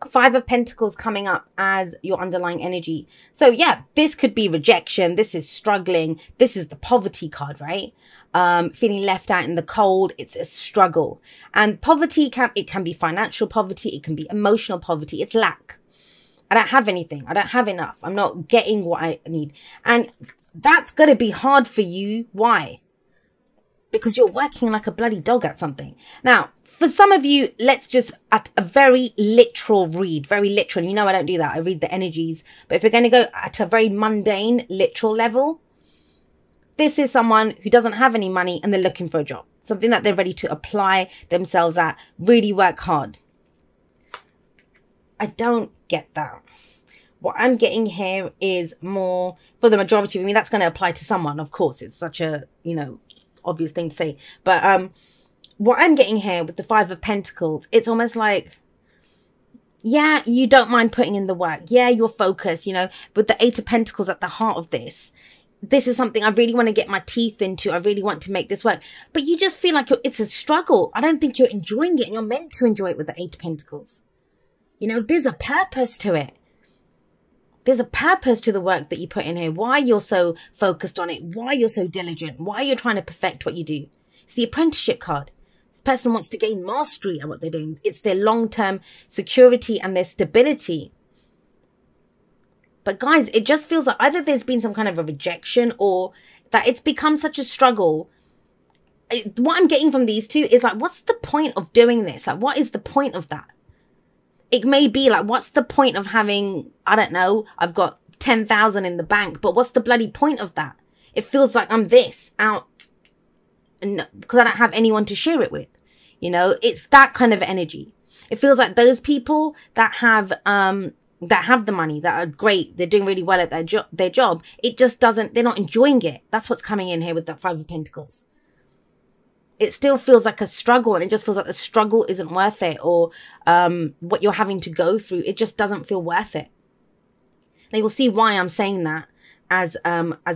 Five of Pentacles coming up as your underlying energy. So yeah, this could be rejection. This is struggling. This is the poverty card, right? Feeling left out in the cold. It's a struggle. And poverty can be financial poverty. It can be emotional poverty. It's lack. I don't have anything. I don't have enough. I'm not getting what I need. And that's going to be hard for you. Why? Because you're working like a bloody dog at something. Now, for some of you, let's just at a very literal read, very literal. You know, I don't do that. I read the energies. But if we're going to go at a very mundane, literal level, this is someone who doesn't have any money and they're looking for a job. Something that they're ready to apply themselves at, really work hard. I don't get that. What I'm getting here is more for the majority of me. That's going to apply to someone, of course. It's such a, you know, obvious thing to say. But what I'm getting here with the Five of Pentacles, it's almost like, yeah, you don't mind putting in the work. Yeah, you're focused, you know, with the Eight of Pentacles at the heart of this. This is something I really want to get my teeth into. I really want to make this work. But you just feel like it's a struggle. I don't think you're enjoying it, and you're meant to enjoy it with the Eight of Pentacles. You know, there's a purpose to it. There's a purpose to the work that you put in here. Why you're so focused on it. Why you're so diligent. Why you're trying to perfect what you do. It's the apprenticeship card. This person wants to gain mastery at what they're doing. It's their long-term security and their stability. But guys, it just feels like either there's been some kind of a rejection or that it's become such a struggle. What I'm getting from these two is like, what's the point of doing this? Like, what is the point of that? It may be like, what's the point of having, I don't know, I've got 10,000 in the bank, but what's the bloody point of that? It feels like I'm this out because I don't have anyone to share it with. You know, it's that kind of energy. It feels like those people that have the money, that are great, they're doing really well at their job. It just doesn't, they're not enjoying it. That's what's coming in here with that Five of Pentacles. It still feels like a struggle, and it just feels like the struggle isn't worth it, or what you're having to go through, it just doesn't feel worth it. Now you'll see why I'm saying that as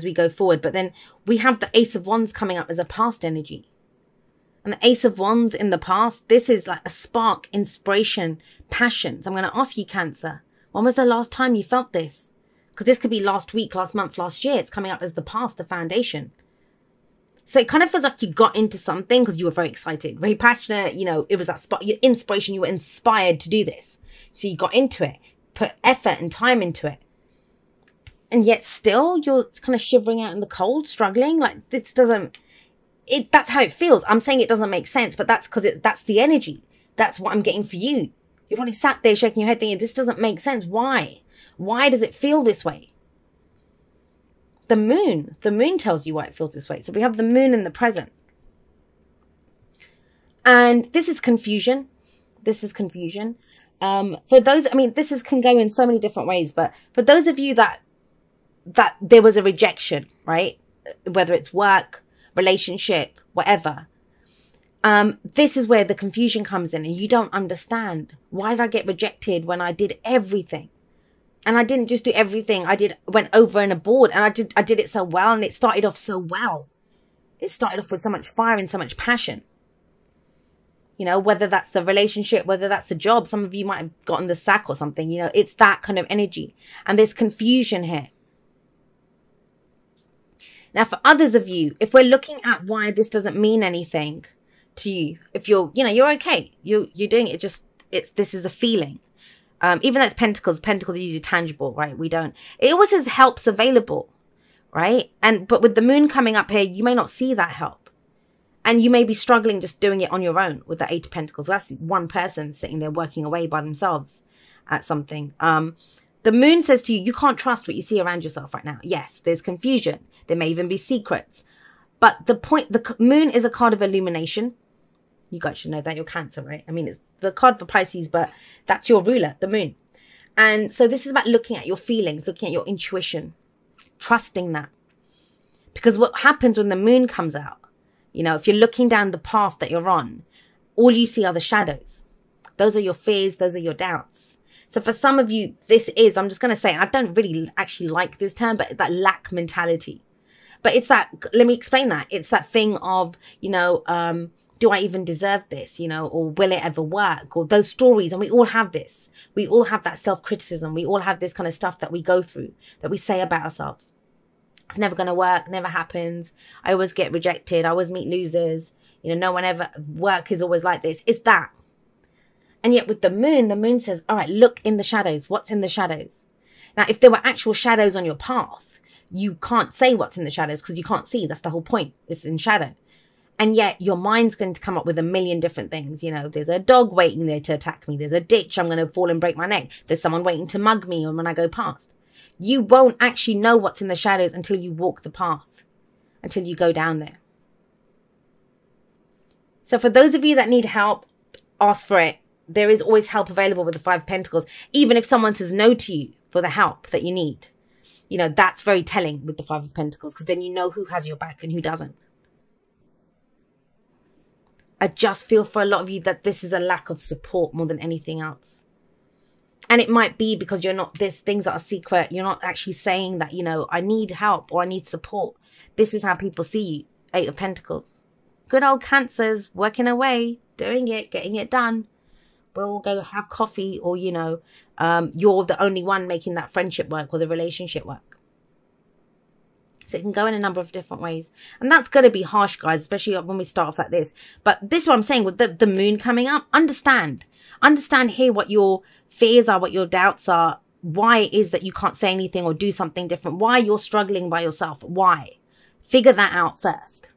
we go forward. But then we have the Ace of Wands coming up as a past energy. And the Ace of Wands in the past, this is like a spark, inspiration, passion. So I'm going to ask you, Cancer, when was the last time you felt this? Because this could be last week, last month, last year. It's coming up as the past, the foundation. So it kind of feels like you got into something because you were very excited, very passionate. You know, it was that spot, your inspiration. You were inspired to do this. So you got into it, put effort and time into it. And yet still you're kind of shivering out in the cold, struggling. Like this doesn't, that's how it feels. I'm saying it doesn't make sense, but that's because that's the energy. That's what I'm getting for you. You've probably sat there shaking your head thinking, this doesn't make sense. Why? Why does it feel this way? The moon tells you why it feels this way. So we have the moon in the present. And this is confusion. This is confusion. For those, I mean, can go in so many different ways, but for those of you that there was a rejection, right? Whether it's work, relationship, whatever. This is where the confusion comes in, and you don't understand. Why did I get rejected when I did everything? And I didn't just do everything. I went over and aboard, and I did it so well, and it started off so well. It started off with so much fire and so much passion. You know, whether that's the relationship, whether that's the job, some of you might have gotten the sack or something, you know, it's that kind of energy. And there's confusion here. Now, for others of you, if we're looking at why this doesn't mean anything to you, if you're, you know, you're okay, you're doing it, this is a feeling. Even though it's Pentacles are usually tangible, right? It always says help's available, right? But with the moon coming up here, you may not see that help. And you may be struggling just doing it on your own with the Eight of Pentacles. That's one person sitting there working away by themselves at something. The moon says to you, you can't trust what you see around yourself right now. Yes, there's confusion. There may even be secrets. But the moon is a card of illumination. You guys should know that, you're Cancer, right? I mean, it's the card for Pisces, but that's your ruler, the moon. And so this is about looking at your feelings, looking at your intuition, trusting that. Because what happens when the moon comes out, you know, if you're looking down the path that you're on, all you see are the shadows. Those are your fears, those are your doubts. So for some of you, this is, I'm just going to say, I don't really actually like this term, but that lack mentality. But it's that, let me explain that. It's that thing of, you know, Do I even deserve this, you know, or will it ever work? Or those stories. And we all have this. We all have that self-criticism. We all have this kind of stuff that we go through, that we say about ourselves. It's never going to work, never happens. I always get rejected. I always meet losers. You know, no one ever, work is always like this. It's that. And yet with the moon says, all right, look in the shadows. What's in the shadows? Now, if there were actual shadows on your path, you can't say what's in the shadows because you can't see. That's the whole point. It's in shadow. And yet your mind's going to come up with a million different things. You know, there's a dog waiting there to attack me. There's a ditch. I'm going to fall and break my neck. There's someone waiting to mug me when I go past. You won't actually know what's in the shadows until you walk the path, until you go down there. So for those of you that need help, ask for it. There is always help available with the Five of Pentacles, even if someone says no to you for the help that you need. You know, that's very telling with the Five of Pentacles, because then you know who has your back and who doesn't. I just feel for a lot of you that this is a lack of support more than anything else. And it might be because you're not, there's things that are secret. You're not actually saying that, you know, I need help or I need support. This is how people see you. Eight of Pentacles. Good old Cancers, working away, doing it, getting it done. We'll go have coffee, or, you know, you're the only one making that friendship work or the relationship work. So it can go in a number of different ways. And that's going to be harsh, guys, especially when we start off like this. But this is what I'm saying with the moon coming up. Understand here what your fears are, what your doubts are, why it is that you can't say anything or do something different, why you're struggling by yourself, why. Figure that out first.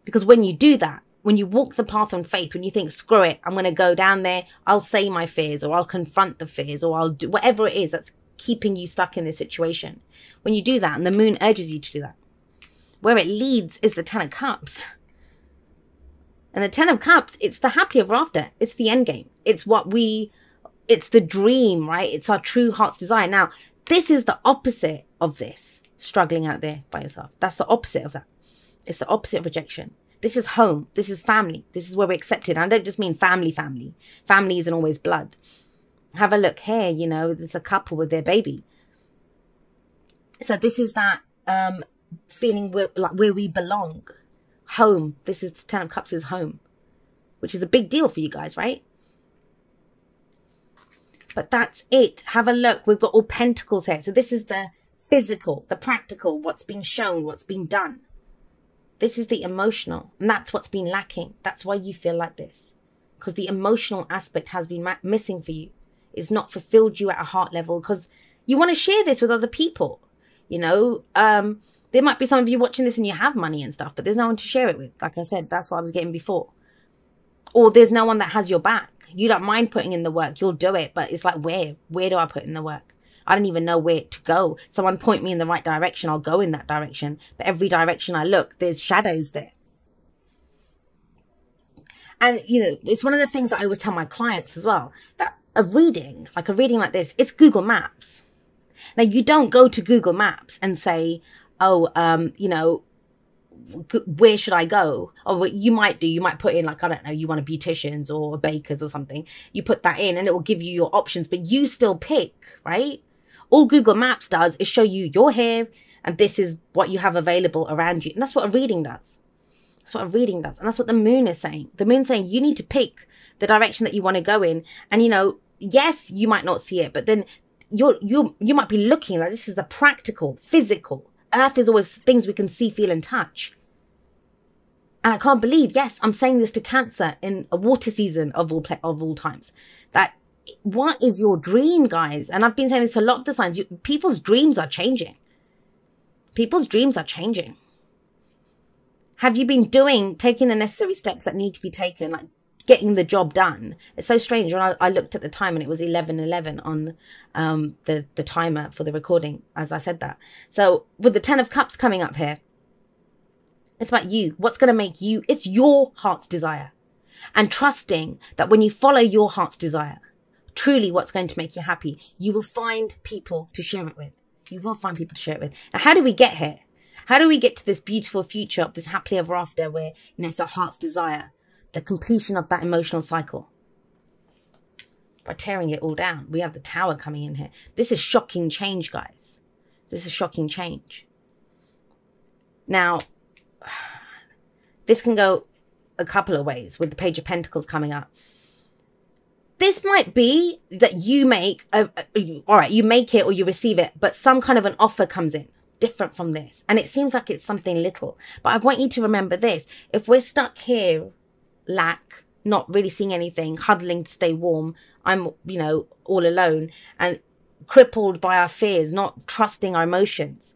Because when you do that, when you walk the path on faith, when you think, screw it, I'm going to go down there, I'll say my fears, or I'll confront the fears, or I'll do whatever it is that's keeping you stuck in this situation. When you do that, and the moon urges you to do that, where it leads is the Ten of Cups. And the Ten of Cups, it's the happily ever after. It's the end game. It's it's the dream, right? It's our true heart's desire. Now, this is the opposite of this, struggling out there by yourself. That's the opposite of that. It's the opposite of rejection. This is home. This is family. This is where we're accepted. I don't just mean family. Family isn't always blood. Have a look here, you know, there's a couple with their baby. So this is that feeling where we belong. Home. This is Ten of Cups is home, which is a big deal for you guys, right? But that's it. Have a look. We've got all pentacles here. So this is the physical, the practical, what's been shown, what's been done. This is the emotional, and that's what's been lacking. That's why you feel like this, because the emotional aspect has been missing for you. It's not fulfilled you at a heart level, because you want to share this with other people. You know, there might be some of you watching this and you have money and stuff, but there's no one to share it with. Like I said, that's what I was getting before. Or there's no one that has your back. You don't mind putting in the work. You'll do it, but it's like, where do I put in the work? I don't even know where to go. Someone point me in the right direction. I'll go in that direction. But every direction I look, there's shadows there. And, you know, it's one of the things that I always tell my clients as well, that a reading like this, it's Google Maps. Now, you don't go to Google Maps and say, oh, you know, where should I go? Or what you might do, you might put in, like, I don't know, you want a beautician's or a baker's or something. You put that in and it will give you your options, but you still pick, right? All Google Maps does is show you your hair, and this is what you have available around you. And that's what a reading does. That's what a reading does. And that's what the moon is saying. The moon's saying you need to pick the direction that you want to go in. And, you know, yes, you might not see it, but then you might be looking like this is the practical, physical. Earth is always things we can see, feel, and touch. And I can't believe, yes, I'm saying this to Cancer in a water season of all times, that what is your dream, guys? And I've been saying this to a lot of the signs. People's dreams are changing. People's dreams are changing. Have you been taking the necessary steps that need to be taken, like getting the job done? It's so strange. When I looked at the time and it was 11:11 on the timer for the recording, as I said that. So with the Ten of Cups coming up here, it's about you. What's going to make you, it's your heart's desire. And trusting that when you follow your heart's desire, truly what's going to make you happy, you will find people to share it with. You will find people to share it with. Now, how do we get here? How do we get to this beautiful future of this happily ever after where, you know, it's our heart's desire, the completion of that emotional cycle? By tearing it all down. We have the Tower coming in here. This is shocking change, guys. This is shocking change. Now, this can go a couple of ways with the Page of Pentacles coming up. This might be that you make, all right, you make it or you receive it, but some kind of an offer comes in different from this. And it seems like it's something little. But I want you to remember this. If we're stuck here, lack, not really seeing anything, huddling to stay warm, I'm, you know, all alone and crippled by our fears, not trusting our emotions.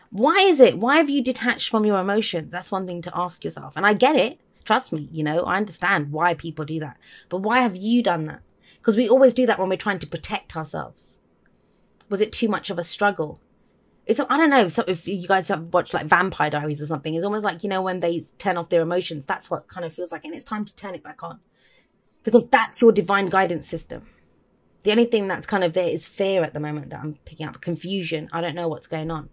Why is it? Why have you detached from your emotions? That's one thing to ask yourself. And I get it. Trust me, you know, I understand why people do that. But why have you done that? Because we always do that when we're trying to protect ourselves. Was it too much of a struggle? It's, I don't know, so if you guys have watched like Vampire Diaries or something, it's almost like, you know, when they turn off their emotions, that's what kind of feels like. And it's time to turn it back on. Because that's your divine guidance system. The only thing that's kind of there is fear at the moment that I'm picking up. Confusion. I don't know what's going on.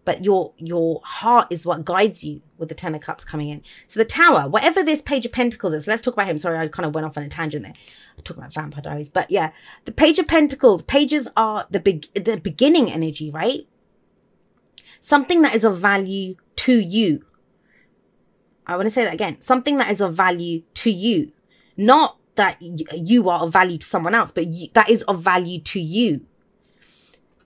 But your heart is what guides you with the Ten of Cups coming in. So the Tower, whatever this Page of Pentacles is, let's talk about him. Sorry, I kind of went off on a tangent there. I'm talking about Vampire Diaries. But yeah, the Page of Pentacles, pages are the beginning energy, right? Something that is of value to you. I want to say that again. Something that is of value to you. Not that you are of value to someone else, but that is of value to you.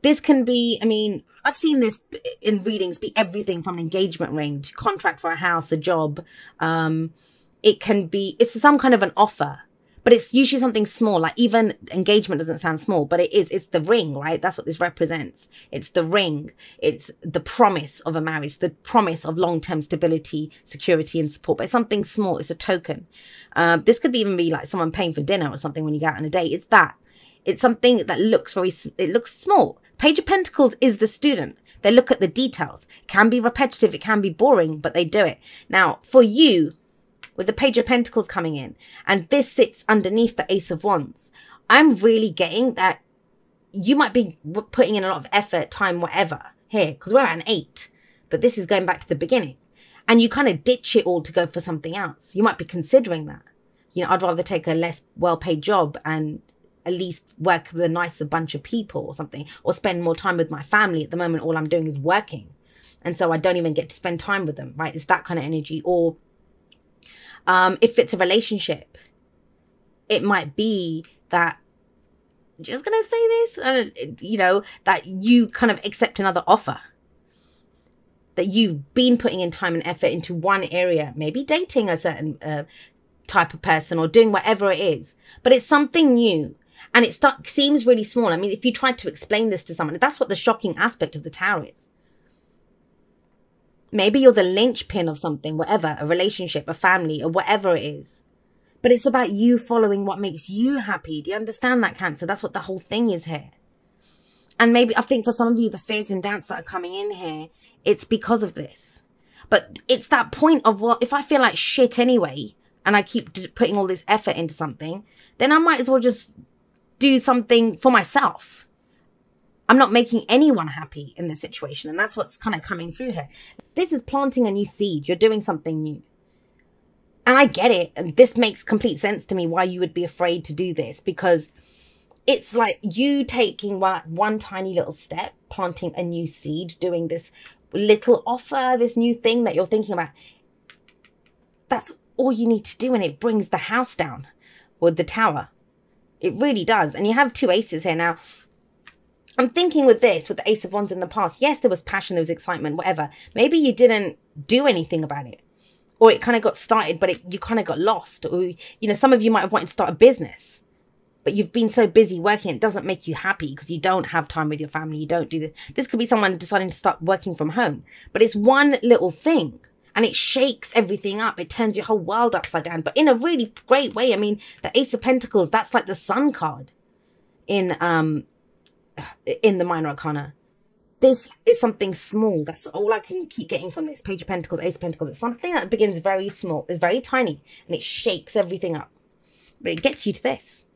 This can be, I mean, I've seen this in readings be everything from an engagement ring to contract for a house, a job. It can be, it's some kind of an offer, but it's usually something small. Like even engagement doesn't sound small, but it is. It's the ring, right? That's what this represents. It's the ring. It's the promise of a marriage, the promise of long-term stability, security, and support. But it's something small. It's a token. This could even be like someone paying for dinner or something when you go out on a date. It's that. It's something that looks it looks small. Page of Pentacles is the student. They look at the details. It can be repetitive. It can be boring, but they do it. Now, for you, with the Page of Pentacles coming in, and this sits underneath the Ace of Wands, I'm really getting that you might be putting in a lot of effort, time, whatever, here, because we're at an 8. But this is going back to the beginning. And you kind of ditch it all to go for something else. You might be considering that. You know, I'd rather take a less well-paid job and at least work with a nicer bunch of people or something, or spend more time with my family. At the moment, all I'm doing is working. And so I don't even get to spend time with them, right? It's that kind of energy. Or if it's a relationship, it might be that, just going to say this, you know, that you kind of accept another offer. That you've been putting in time and effort into one area, maybe dating a certain type of person or doing whatever it is. But it's something new. And it seems really small. I mean, if you tried to explain this to someone, that's what the shocking aspect of the Tower is. Maybe you're the linchpin of something, whatever, a relationship, a family, or whatever it is. But it's about you following what makes you happy. Do you understand that, Cancer? That's what the whole thing is here. And maybe, I think for some of you, the fears and doubts that are coming in here, it's because of this. But it's that point of, well, if I feel like shit anyway, and I keep putting all this effort into something, then I might as well just do something for myself. I'm not making anyone happy in this situation. And that's what's kind of coming through here. This is planting a new seed. You're doing something new. And I get it. And this makes complete sense to me why you would be afraid to do this. Because it's like you taking one tiny little step, planting a new seed, doing this little offer, this new thing that you're thinking about. That's all you need to do. And it brings the house down with the Tower. It really does. And you have 2 aces here. Now, I'm thinking with this, with the Ace of Wands in the past, yes, there was passion, there was excitement, whatever. Maybe you didn't do anything about it. Or it kind of got started, but you kind of got lost. Or, you know, some of you might have wanted to start a business. But you've been so busy working, it doesn't make you happy because you don't have time with your family. You don't do this. This could be someone deciding to start working from home. But it's one little thing. And it shakes everything up. It turns your whole world upside down. But in a really great way. I mean, the Ace of Pentacles, that's like the Sun card in the Minor Arcana. This is something small. That's all I can keep getting from this. Page of Pentacles, Ace of Pentacles. It's something that begins very small. It's very tiny. And it shakes everything up. But it gets you to this.